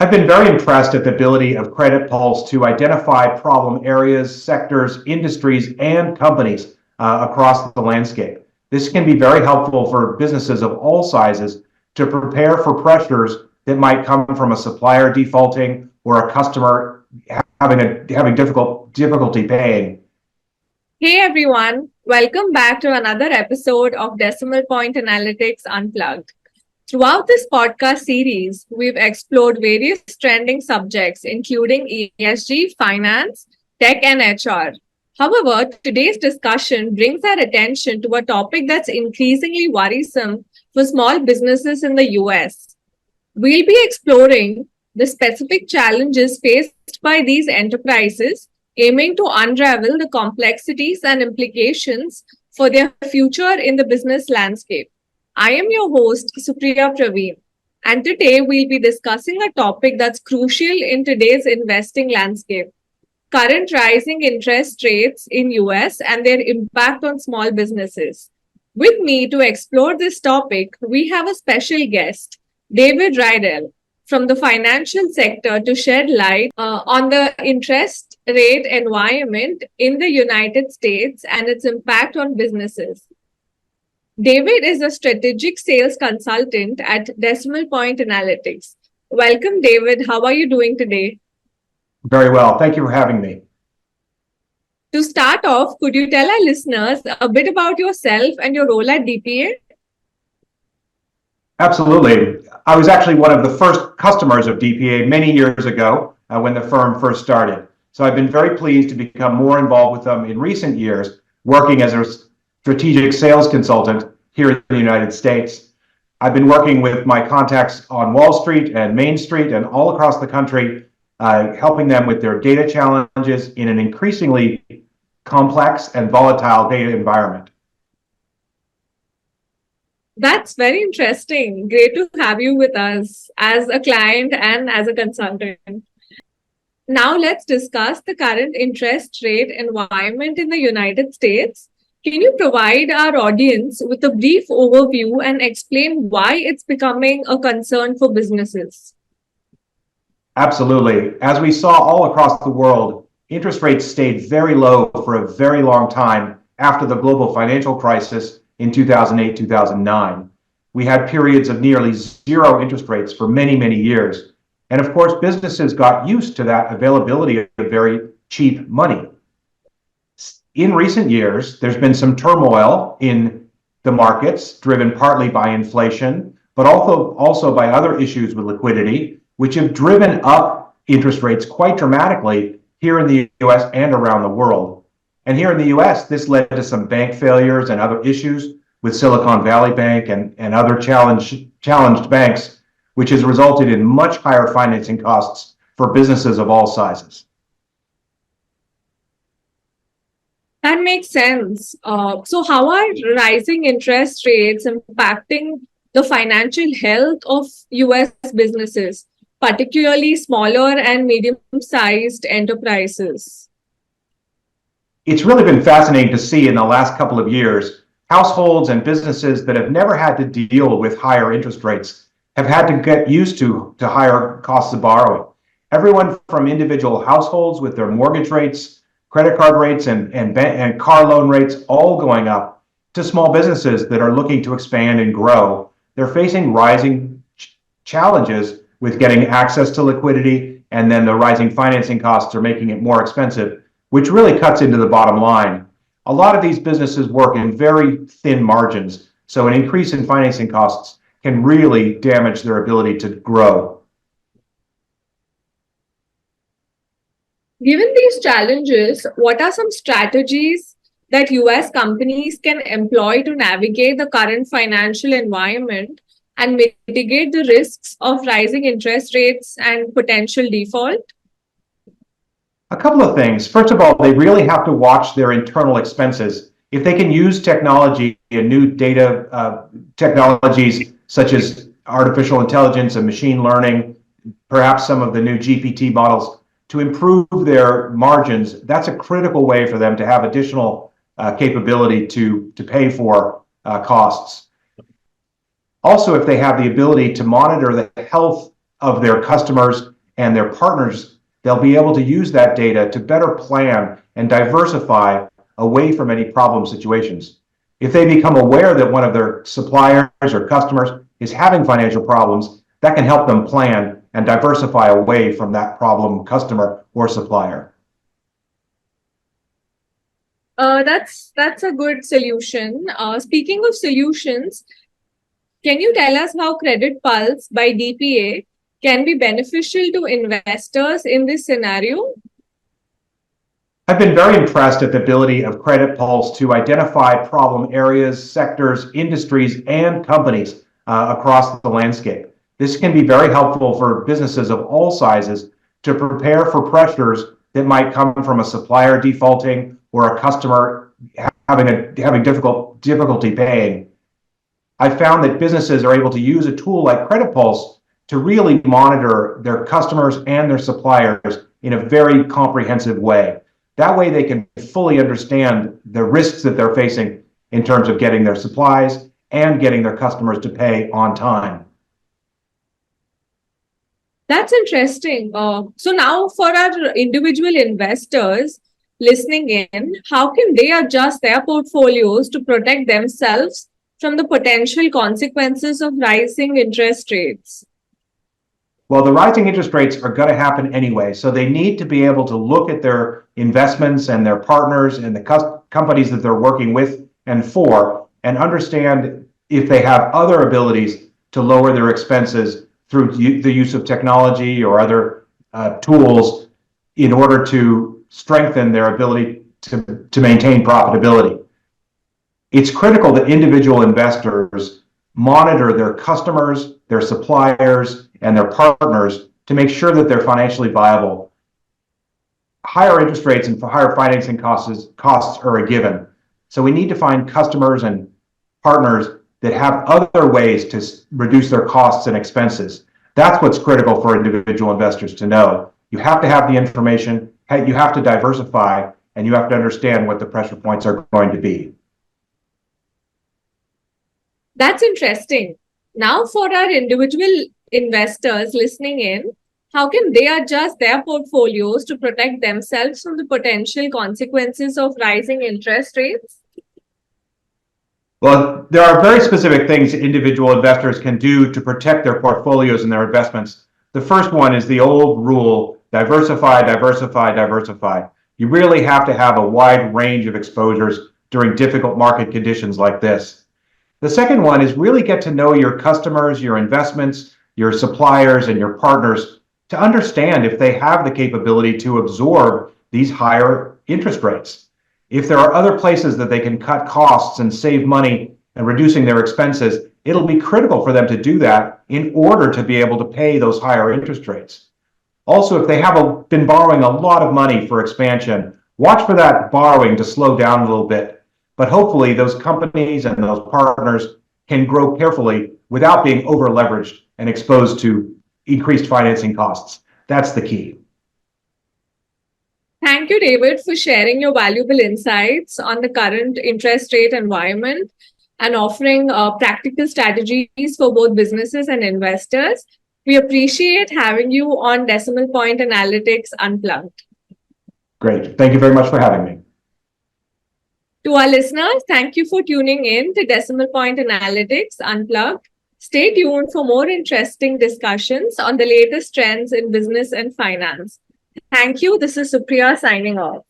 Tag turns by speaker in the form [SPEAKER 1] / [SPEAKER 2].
[SPEAKER 1] I've been very impressed at the ability of Credit Pulse to identify problem areas, sectors, industries, and companies across the landscape. This can be very helpful for businesses of all sizes to prepare for pressures that might come from a supplier defaulting or a customer having difficulty paying.
[SPEAKER 2] Hey everyone, welcome back to another episode of Decimal Point Analytics Unplugged. Throughout this podcast series, we've explored various trending subjects, including ESG, finance, tech, and HR. However, today's discussion brings our attention to a topic that's increasingly worrisome for small businesses in the US. We'll be exploring the specific challenges faced by these enterprises, aiming to unravel the complexities and implications for their future in the business landscape. I am your host, Supriya Praveen, and today we'll be discussing a topic that's crucial in today's investing landscape: current rising interest rates in US and their impact on small businesses. With me to explore this topic, we have a special guest, David Riedel, from the financial sector to shed light on the interest rate environment in the United States and its impact on businesses. David is a strategic sales consultant at Decimal Point Analytics. Welcome, David. How are you doing today?
[SPEAKER 1] Very well. Thank you for having me.
[SPEAKER 2] To start off, could you tell our listeners a bit about yourself and your role at DPA?
[SPEAKER 1] Absolutely. I was actually one of the first customers of DPA many years ago when the firm first started. So I've been very pleased to become more involved with them in recent years, working as a strategic sales consultant here in the United States. I've been working with my contacts on Wall Street and Main Street and all across the country, helping them with their data challenges in an increasingly complex and volatile data environment.
[SPEAKER 2] That's very interesting. Great to have you with us as a client and as a consultant. Now let's discuss the current interest rate environment in the United States. Can you provide our audience with a brief overview and explain why it's becoming a concern for businesses?
[SPEAKER 1] Absolutely. As we saw all across the world, interest rates stayed very low for a very long time after the global financial crisis in 2008, 2009. We had periods of nearly zero interest rates for many, many years. And of course, businesses got used to that availability of very cheap money. In recent years, there's been some turmoil in the markets, driven partly by inflation, but also by other issues with liquidity, which have driven up interest rates quite dramatically here in the US and around the world. And here in the US, this led to some bank failures and other issues with Silicon Valley Bank and other challenged banks, which has resulted in much higher financing costs for businesses of all sizes.
[SPEAKER 2] That makes sense. So how are rising interest rates impacting the financial health of US businesses, particularly smaller and medium-sized enterprises?
[SPEAKER 1] It's really been fascinating to see in the last couple of years, households and businesses that have never had to deal with higher interest rates have had to get used to higher costs of borrowing. Everyone from individual households with their mortgage rates, credit card rates, and car loan rates all going up, to small businesses that are looking to expand and grow. They're facing rising challenges with getting access to liquidity, and then the rising financing costs are making it more expensive, which really cuts into the bottom line. A lot of these businesses work in very thin margins, so an increase in financing costs can really damage their ability to grow.
[SPEAKER 2] Given these challenges, what are some strategies that US companies can employ to navigate the current financial environment and mitigate the risks of rising interest rates and potential default?
[SPEAKER 1] A couple of things. First of all, they really have to watch their internal expenses. If they can use technology and new data technologies such as artificial intelligence and machine learning, perhaps some of the new GPT models, to improve their margins, that's a critical way for them to have additional capability to pay for costs. Also, if they have the ability to monitor the health of their customers and their partners, they'll be able to use that data to better plan and diversify away from any problem situations. If they become aware that one of their suppliers or customers is having financial problems, that can help them plan and diversify away from that problem customer or supplier.
[SPEAKER 2] That's a good solution. Speaking of solutions, can you tell us how Credit Pulse by DPA can be beneficial to investors in this scenario?
[SPEAKER 1] I've been very impressed at the ability of Credit Pulse to identify problem areas, sectors, industries, and companies across the landscape. This can be very helpful for businesses of all sizes to prepare for pressures that might come from a supplier defaulting or a customer having difficulty paying. I found that businesses are able to use a tool like Credit Pulse to really monitor their customers and their suppliers in a very comprehensive way. That way they can fully understand the risks that they're facing in terms of getting their supplies and getting their customers to pay on time.
[SPEAKER 2] That's interesting. So now for our individual investors listening in, how can they adjust their portfolios to protect themselves from the potential consequences of rising interest rates?
[SPEAKER 1] Well, the rising interest rates are going to happen anyway, so they need to be able to look at their investments and their partners and the companies that they're working with and for, and understand if they have other abilities to lower their expenses through the use of technology or other tools in order to strengthen their ability to maintain profitability. It's critical that individual investors monitor their customers, their suppliers, and their partners to make sure that they're financially viable. Higher interest rates and higher financing costs are a given. So we need to find customers and partners that have other ways to reduce their costs and expenses. That's what's critical for individual investors to know. You have to have the information, you have to diversify, and you have to understand what the pressure points are going to be.
[SPEAKER 2] That's interesting. Now, for our individual investors listening in, how can they adjust their portfolios to protect themselves from the potential consequences of rising interest rates?
[SPEAKER 1] Well, there are very specific things individual investors can do to protect their portfolios and their investments. The first one is the old rule, diversify, diversify, diversify. You really have to have a wide range of exposures during difficult market conditions like this. The second one is really get to know your customers, your investments, your suppliers, and your partners to understand if they have the capability to absorb these higher interest rates. If there are other places that they can cut costs and save money and reducing their expenses, it'll be critical for them to do that in order to be able to pay those higher interest rates. Also, if they have been borrowing a lot of money for expansion, watch for that borrowing to slow down a little bit. But hopefully those companies and those partners can grow carefully without being over leveraged and exposed to increased financing costs. That's the key.
[SPEAKER 2] Thank you, David, for sharing your valuable insights on the current interest rate environment and offering practical strategies for both businesses and investors. We appreciate having you on Decimal Point Analytics Unplugged.
[SPEAKER 1] Great. Thank you very much for having me.
[SPEAKER 2] To our listeners, thank you for tuning in to Decimal Point Analytics Unplugged. Stay tuned for more interesting discussions on the latest trends in business and finance. Thank you. This is Supriya signing off.